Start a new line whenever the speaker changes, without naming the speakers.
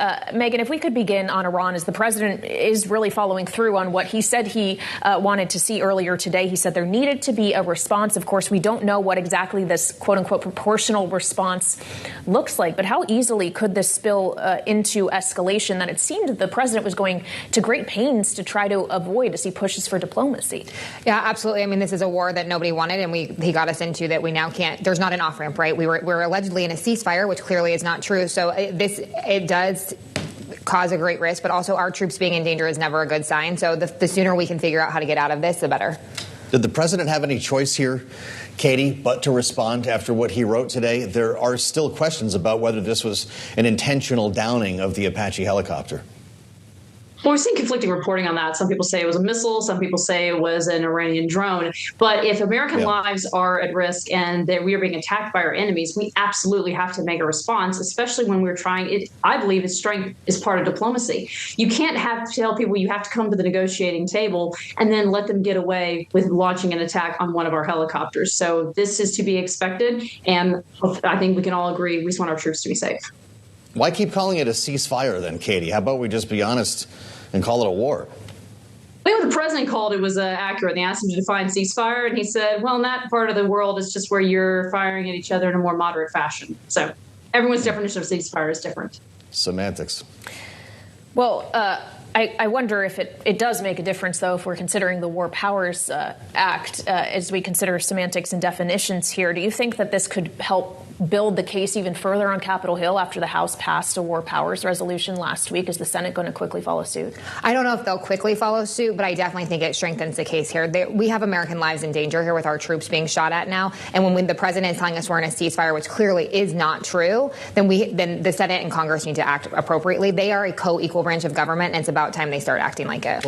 Meghan, if we could begin on Iran, as the president is really following through on what he said he wanted to see earlier today. He said there needed to be a response. Of course, we don't know what exactly this, quote unquote, proportional response looks like. But how easily could this spill into escalation that it seemed the president was going to great pains to try to avoid as he pushes for diplomacy? Yeah, absolutely. I mean, this is a war that nobody wanted, and he got us into that we now can't. There's not an off-ramp, right? We're allegedly in a ceasefire, which clearly is not true. So it does cause a great risk, but also our troops being in danger is never a good sign. So the sooner we can figure out how to get out of this, the better.
Did the president have any choice here, Katie, but to respond after what he wrote today? There are still questions about whether this was an intentional downing of the Apache helicopter.
Well, we're seeing conflicting reporting on that. Some people say it was a missile. Some people say it was an Iranian drone. But if American lives are at risk and that we are being attacked by our enemies, we absolutely have to make a response, especially when we're trying it. I believe its strength is part of diplomacy. You can't tell people you have to come to the negotiating table and then let them get away with launching an attack on one of our helicopters. So this is to be expected. And I think we can all agree we just want our troops to be safe.
Why keep calling it a ceasefire then, Katie? How about we just be honest and call it a war?
I think what the president called it was accurate. They asked him to define ceasefire, and he said, well, in that part of the world, it's just where you're firing at each other in a more moderate fashion. So everyone's definition of ceasefire is different.
Semantics.
Well, I wonder if it does make a difference, though, if we're considering the War Powers Act, as we consider semantics and definitions here. Do you think that this could help build the case even further on Capitol Hill after the House passed a War Powers resolution last week? Is the Senate going to quickly follow suit? I don't know if they'll quickly follow suit, but I definitely think it strengthens the case here. We have American lives in danger here with our troops being shot at now. And when the president is telling us we're in a ceasefire, which clearly is not true, then the Senate and Congress need to act appropriately. They are a co-equal branch of government, and it's about time they start acting like it.